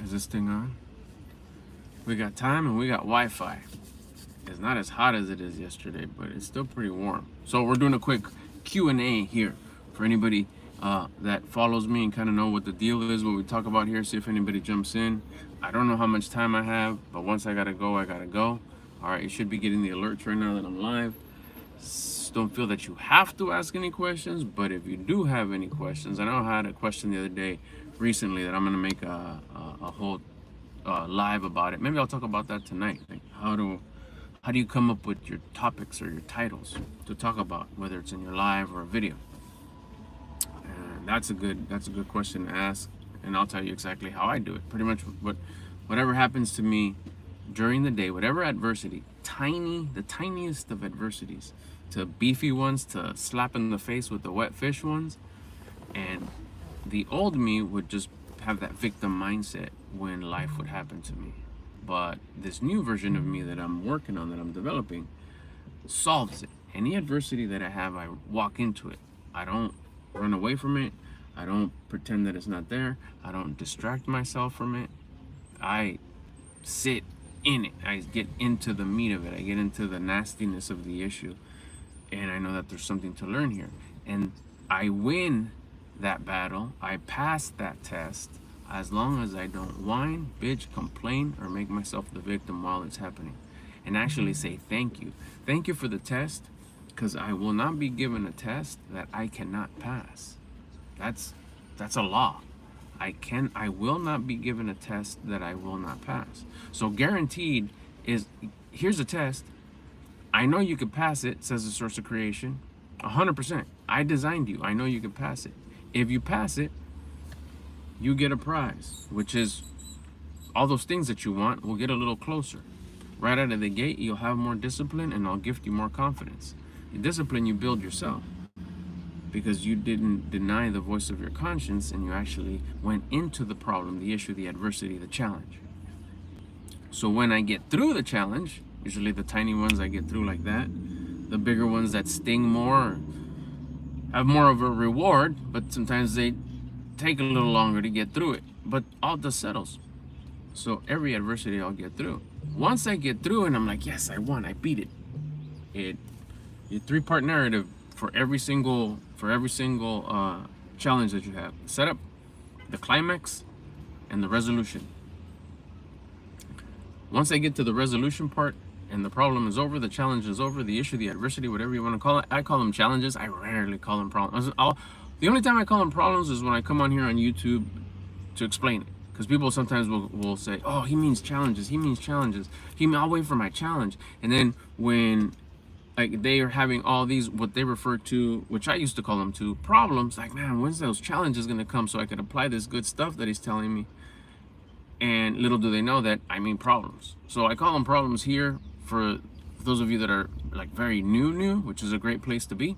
Is this thing on? We got time and we got Wi-Fi. It's not as hot as it is yesterday, but it's still pretty warm. So we're doing a quick Q&A here for anybody that follows me and kind of know what the deal is, what we talk about here, see if anybody jumps in. I don't know how much time I have, but once I gotta go, I gotta go. All right, you should be getting the alerts right now that I'm live. Don't feel that you have to ask any questions, but if you do have any questions, I know I had a question the other day recently that I'm gonna make a whole live about it. Maybe I'll talk about that tonight. Like how do you come up with your topics or your titles to talk about, whether it's in your live or a video? And that's a good question to ask, and I'll tell you exactly how I do it. Pretty much whatever happens to me during the day, whatever adversity, the tiniest of adversities, to beefy ones, to slap in the face with the wet fish ones. And the old me would just have that victim mindset when life would happen to me. But this new version of me that I'm working on, that I'm developing, solves it. Any adversity that I have, I walk into it. I don't run away from it. I don't pretend that it's not there. I don't distract myself from it. I sit in it. I get into the meat of it. I get into the nastiness of the issue. And I know that there's something to learn here. And I win that battle. I pass that test as long as I don't whine, bitch, complain, or make myself the victim while it's happening. And actually say thank you. Thank you for the test, because I will not be given a test that I cannot pass. That's a law. I will not be given a test that I will not pass. So guaranteed is, here's a test. I know you could pass it, says the source of creation. 100%. I designed you. I know you can pass it. If you pass it, you get a prize, which is all those things that you want will get a little closer. Right out of the gate, you'll have more discipline, and I'll gift you more confidence. The discipline you build yourself, because you didn't deny the voice of your conscience, and you actually went into the problem, the issue, the adversity, the challenge. So when I get through the challenge, usually the tiny ones I get through like that, the bigger ones that sting more have more of a reward, but sometimes they take a little longer to get through it, but all this settles. So every adversity I'll get through. Once I get through and I'm like, yes, I won, I beat it. Your three-part narrative for every single challenge that you have: the setup, the climax, and the resolution. Once I get to the resolution part and the problem is over, the challenge is over, the issue, the adversity, whatever you want to call it. I call them challenges. I rarely call them problems. The only time I call them problems is when I come on here on YouTube to explain it. Because people sometimes will say, oh, he means challenges. He means challenges. I'll wait for my challenge. And then when like they are having all these, what they refer to, which I used to call them to, problems, like, man, when's those challenges going to come so I could apply this good stuff that he's telling me? And little do they know that I mean problems. So I call them problems here for those of you that are like very new, which is a great place to be.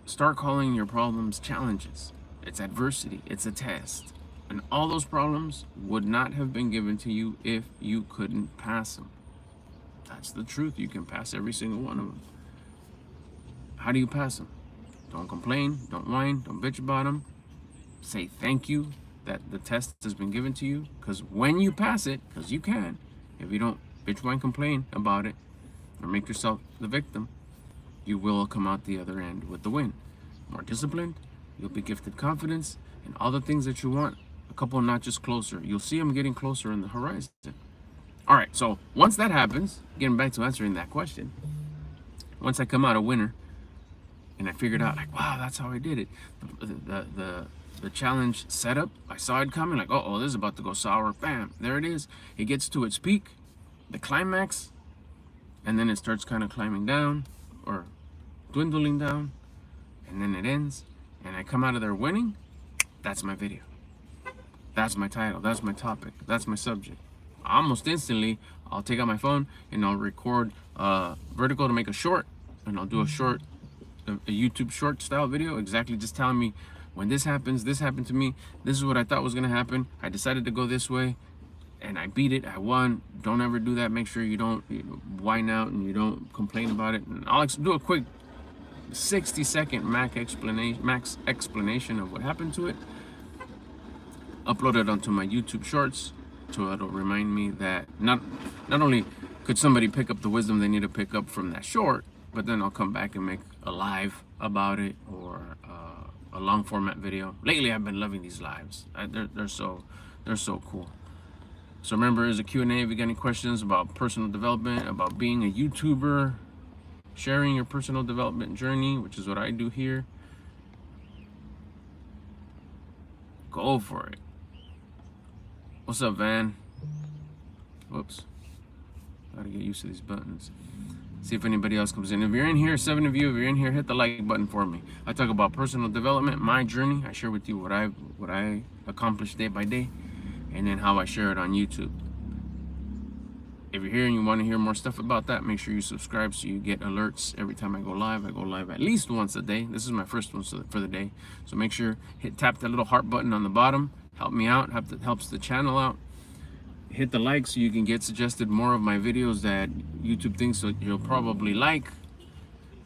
Start calling your problems challenges. It's adversity. It's a test. And all those problems would not have been given to you if you couldn't pass them. That's the truth. You can pass every single one of them. How do you pass them? Don't complain. Don't whine. Don't bitch about them. Say thank you that the test has been given to you. Because when you pass it, because you can, if you don't bitch, whine, complain about it, or make yourself the victim, you will come out the other end with the win. More disciplined, you'll be gifted confidence, and all the things that you want, a couple notches closer. You'll see them getting closer in the horizon. All right, so once that happens, getting back to answering that question, once I come out a winner, and I figured out, like, wow, that's how I did it. The challenge setup, I saw it coming, like, oh, this is about to go sour. Bam, there it is. It gets to its peak, the climax, and then it starts kind of climbing down, or dwindling down, and then it ends, and I come out of there winning. That's my video. That's my title. That's my topic. That's my subject. Almost instantly, I'll take out my phone and I'll record vertical to make a short, and I'll do a YouTube short style video, exactly just telling me when this happens, this happened to me, this is what I thought was gonna happen, I decided to go this way, and I beat it, I won. Don't ever do that. Make sure you don't whine out and you don't complain about it. And I'll do a quick 60-second max explanation of what happened to it. upload it onto my YouTube Shorts, so it'll remind me that not only could somebody pick up the wisdom they need to pick up from that short, but then I'll come back and make a live about it, or a long format video. Lately, I've been loving these lives. They're so cool. So remember, there's a Q&A if you got any questions about personal development, about being a YouTuber, sharing your personal development journey, which is what I do here. Go for it. What's up, Van? Whoops. Gotta get used to these buttons. See if anybody else comes in. If you're in here, 7 of you, if you're in here, hit the like button for me. I talk about personal development, my journey. I share with you what I accomplish day by day, and then how I share it on YouTube. If you're here and you want to hear more stuff about that, make sure you subscribe so you get alerts every time I go live. I go live at least once a day. This is my first one for the day. So make sure, tap that little heart button on the bottom. Help me out, helps the channel out. Hit the like so you can get suggested more of my videos that YouTube thinks that you'll probably like.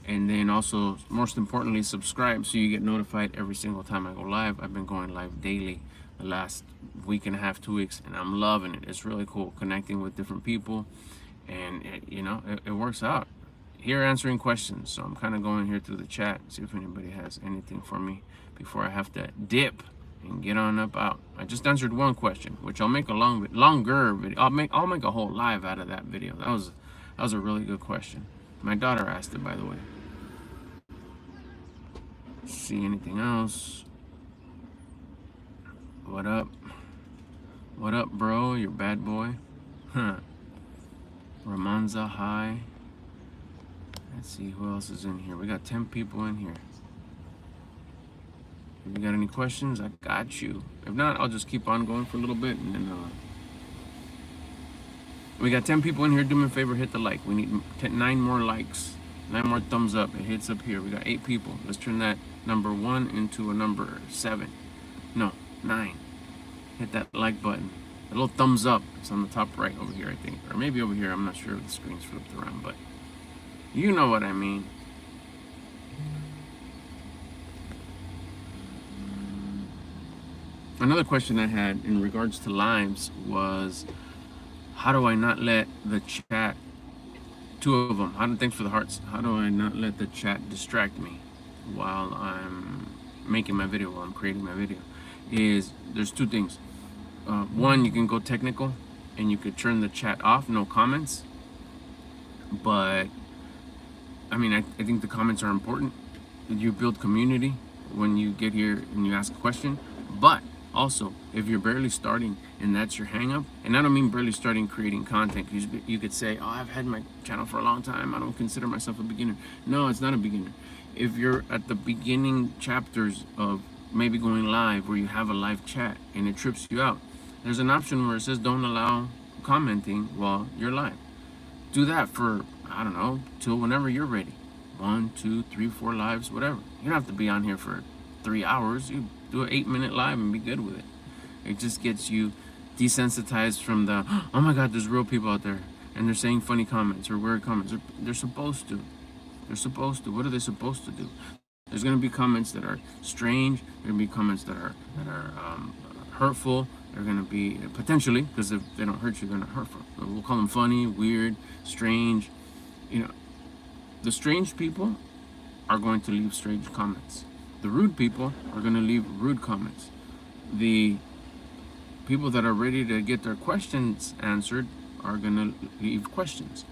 And then also, most importantly, subscribe so you get notified every single time I go live. I've been going live daily the last week and a half, 2 weeks, and I'm loving it. It's really cool connecting with different people, and it works out. Here answering questions, so I'm kind of going here through the chat, see if anybody has anything for me before I have to dip and get on up out. I just answered one question, which I'll make a longer video. I'll make a whole live out of that video. That was a really good question. My daughter asked it, by the way. See anything else? What up? What up, bro? You're bad boy. Huh. Ramanza, hi. Let's see who else is in here. We got 10 people in here. If you got any questions, I got you. If not, I'll just keep on going for a little bit, and then we got 10 people in here. Do me a favor, hit the like. We need 9 more likes, 9 more thumbs up. It hits up here. We got 8 people. Let's turn that number 1 into a number 7. No, 9. Hit that like button. A little thumbs up. It's on the top right over here, I think, or maybe over here. I'm not sure if the screen's flipped around, but you know what I mean. Another question I had in regards to lives was, how do I not let the chat, 2 of them, thanks for the hearts, how do I not let the chat distract me while I'm making my video, while I'm creating my video? There's 2 things. One, you can go technical and you could turn the chat off, no comments. But I mean, I think the comments are important. You build community when you get here and you ask a question. But also, if you're barely starting and that's your hang up, and I don't mean barely starting creating content, you could say, oh, I've had my channel for a long time, I don't consider myself a beginner. No, it's not a beginner. If you're at the beginning chapters of maybe going live, where you have a live chat and it trips you out, there's an option where it says don't allow commenting while you're live. Do that for, I don't know, till whenever you're ready. 1, 2, 3, 4 lives, whatever. You don't have to be on here for 3 hours. You do an 8-minute live and be good with it. It just gets you desensitized from the, oh my God, there's real people out there and they're saying funny comments or weird comments. They're supposed to. They're supposed to. What are they supposed to do? There's going to be comments that are strange. There are going to be comments that are hurtful. They're going to be potentially, because if they don't hurt you, they're not hurtful. We'll call them funny, weird, strange. The strange people are going to leave strange comments. The rude people are going to leave rude comments. The people that are ready to get their questions answered are going to leave questions.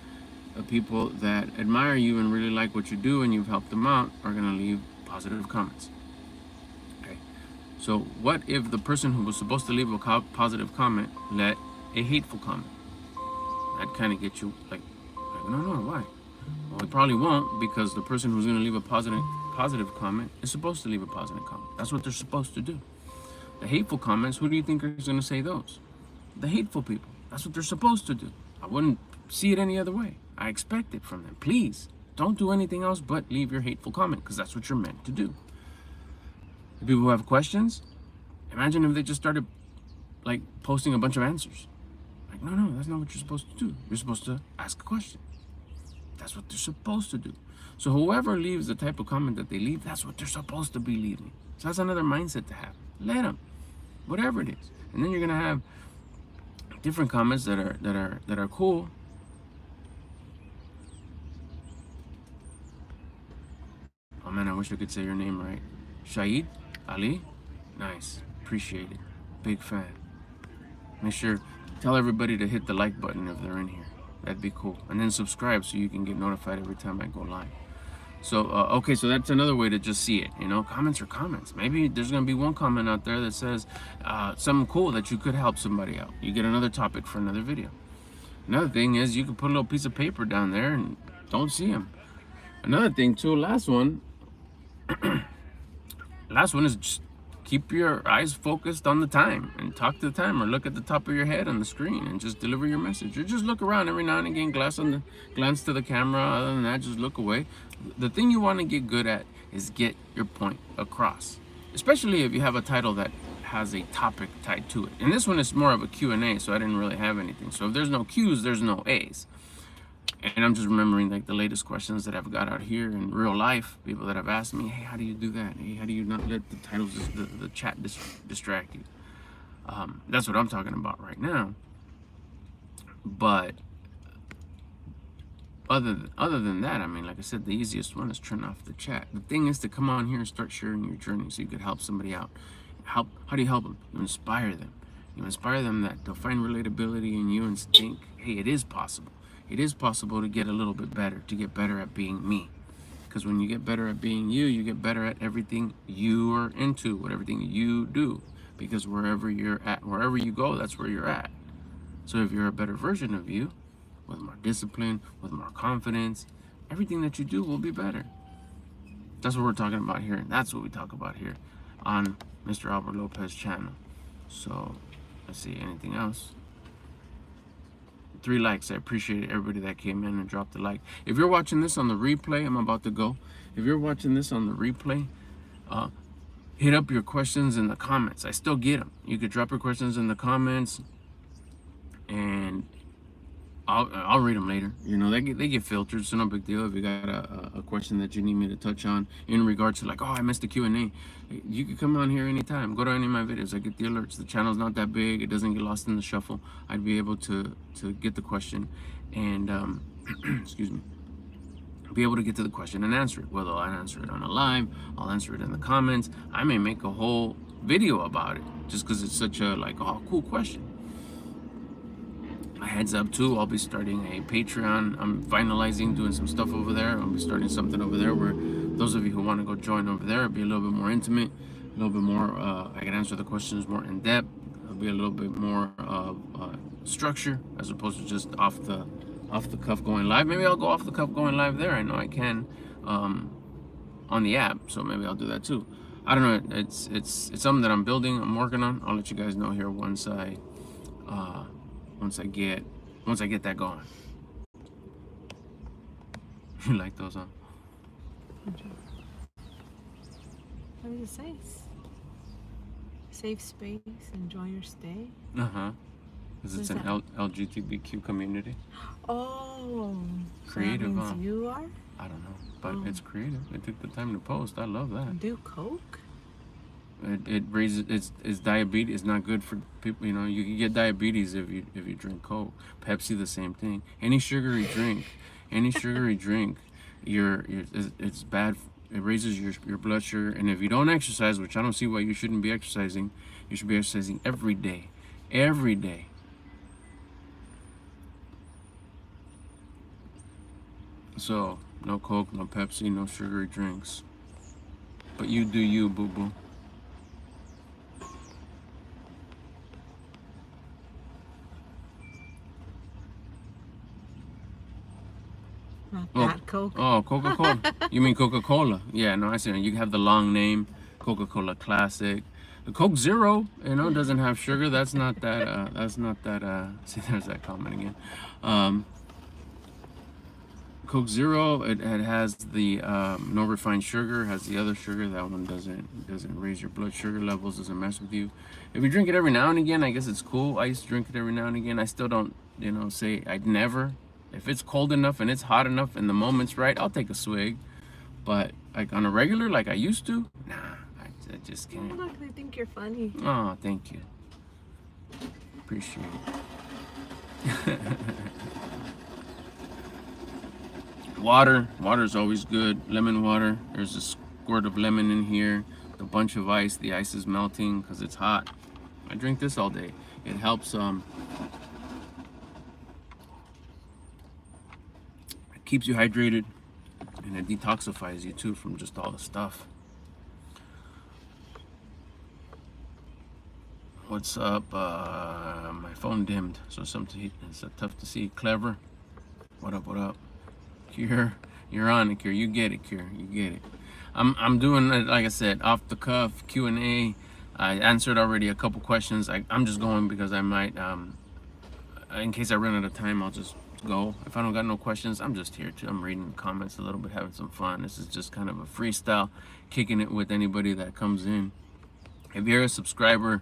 The people that admire you and really like what you do and you've helped them out are going to leave positive comments. Okay. So what if the person who was supposed to leave a positive comment let a hateful comment? That kind of gets you like, no, why? Well, it probably won't, because the person who's going to leave a positive comment is supposed to leave a positive comment. That's what they're supposed to do. The hateful comments, who do you think is going to say those? The hateful people. That's what they're supposed to do. I wouldn't see it any other way. I expect it from them. Please, don't do anything else but leave your hateful comment, because that's what you're meant to do. The people who have questions, imagine if they just started like posting a bunch of answers. Like, no, that's not what you're supposed to do. You're supposed to ask a question. That's what they're supposed to do. So whoever leaves the type of comment that they leave, that's what they're supposed to be leaving. So that's another mindset to have. Let them. whatever it is. And then you're gonna have different comments that are cool. Oh man, I wish I could say your name right. Shahid Ali, nice, appreciate it, big fan. Make sure, tell everybody to hit the like button if they're in here. That'd be cool. And then subscribe so you can get notified every time I go live. So, okay, so that's another way to just see it. You know, comments are comments. Maybe there's going to be one comment out there that says something cool that you could help somebody out. You get another topic for another video. Another thing is you can put a little piece of paper down there and don't see them. Another thing, too, last one is just keep your eyes focused on the time and talk to the time, or look at the top of your head on the screen and just deliver your message, or just look around every now and again, glance to the camera. Other than that, just look away. The thing you want to get good at is get your point across, especially if you have a title that has a topic tied to it. And this one is more of a Q&A, so I didn't really have anything. So if there's no Q's, there's no A's. And I'm just remembering like the latest questions that I've got out here in real life. People that have asked me, hey, how do you do that? Hey, how do you not let the titles, the chat distract you? That's what I'm talking about right now. But other than that, I mean, like I said, the easiest one is turn off the chat. The thing is to come on here and start sharing your journey so you could help somebody out. How do you help them? You inspire them. You inspire them that they'll find relatability in you and think, hey, it is possible. It is possible to get a little bit better, to get better at being me. Because when you get better at being you, you get better at everything you are into, everything you do. Because wherever you're at, wherever you go, that's where you're at. So if you're a better version of you, with more discipline, with more confidence, everything that you do will be better. That's what we're talking about here. And that's what we talk about here on Mr. Albert Lopez channel. So let's see, anything else? 3 likes. I appreciate everybody that came in and dropped a like. If you're watching this on the replay, I'm about to go. If you're watching this on the replay, hit up your questions in the comments. I still get them. You could drop your questions in the comments, and I'll read them later. You know, they get filtered, so no big deal. If you got a question that you need me to touch on in regards to, like, oh, I missed the Q&A, you can come on here anytime. Go to any of my videos. I get the alerts. The channel's not that big. It doesn't get lost in the shuffle. I'd be able to get the question and, excuse me, be able to get to the question and answer it. Whether I'll answer it on a live, I'll answer it in the comments. I may make a whole video about it just because it's such a, like, oh, cool question. A heads up too, I'll be starting a Patreon. I'm finalizing doing some stuff over there. I'll be starting something over there where those of you who want to go join over there, it'll be a little bit more intimate, a little bit more, I can answer the questions more in depth. It'll be a little bit more structure as opposed to just off the cuff going live. Maybe I'll go off the cuff going live there. I know I can on the app, so maybe I'll do that too. I don't know. It's something that I'm building. I'm working on. I'll let you guys know here once I get that going. You like those, huh? What does it say? Safe space, enjoy your stay. Is it an LGBTQ community? Oh, creative, so that means huh? You are? I don't know, but it's creative. They took the time to post. I love that. Do coke? It raises it's diabetes. It's not good for people. You know, you can get diabetes if you drink Coke. Pepsi, the same thing. Any sugary drink, it's bad. It raises your blood sugar. And if you don't exercise, which I don't see why you shouldn't be exercising, you should be exercising every day, every day. So no Coke, no Pepsi, no sugary drinks. But you do you, boo boo. Not Coke. Oh, Coca-Cola. You mean Coca-Cola? Yeah, no, I see. You have the long name, Coca-Cola Classic. The Coke Zero, you know, doesn't have sugar. That's not that. See, there's that comment again. Coke Zero, it has the no refined sugar. Has the other sugar. That one doesn't raise your blood sugar levels. Doesn't mess with you. If you drink it every now and again, I guess it's cool. I used to drink it every now and again. I still don't, say I'd never. If it's cold enough and it's hot enough and the moment's right, I'll take a swig. But like on a regular, like I used to, nah, I just Oh, can't. look, they think you're funny. Oh, thank you. Appreciate it. Water's always good. Lemon water. There's a squirt of lemon in here. A bunch of ice. The ice is melting because it's hot. I drink this all day. It helps. It keeps you hydrated, and it detoxifies you too from just all the stuff. What's up? My phone dimmed, so it's tough to see. Clever. What up? What up? Cure, you're on it, Cure. You get it, Cure. You get it. I'm doing it, like I said, off the cuff Q&A. I answered already a couple questions. I'm just going because I might, in case I run out of time, I'll just go. If I don't got no questions, I'm just here too. I'm reading the comments a little bit, having some fun. This is just kind of a freestyle, kicking it with anybody that comes in. If you're a subscriber,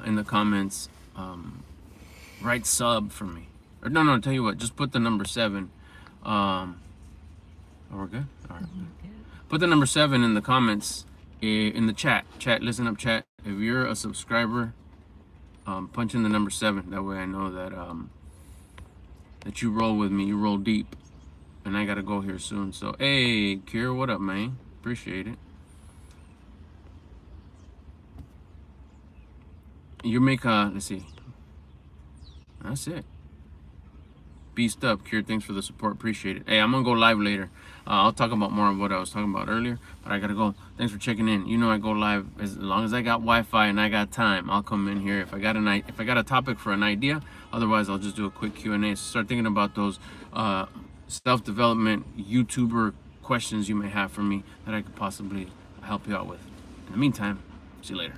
in the comments, write sub for me. Or no, tell you what, just put the number 7. Oh, we're good? All right. Put the number 7 in the comments, in the chat. Listen up, chat. If you're a subscriber, punch in the number 7. That way I know that that you roll with me. You roll deep. And I gotta go here soon. So, hey, Kira, what up, man? Appreciate it. You make let's see. That's it. Beast up, Kier. Thanks for the support. Appreciate it. Hey, I'm gonna go live later. I'll talk about more of what I was talking about earlier, but I gotta go. Thanks for checking in. You know I go live as long as I got Wi-Fi and I got time. I'll come in here if I got a topic for an idea. Otherwise, I'll just do a quick Q&A. So start thinking about those self-development YouTuber questions you may have for me that I could possibly help you out with. In the meantime, see you later.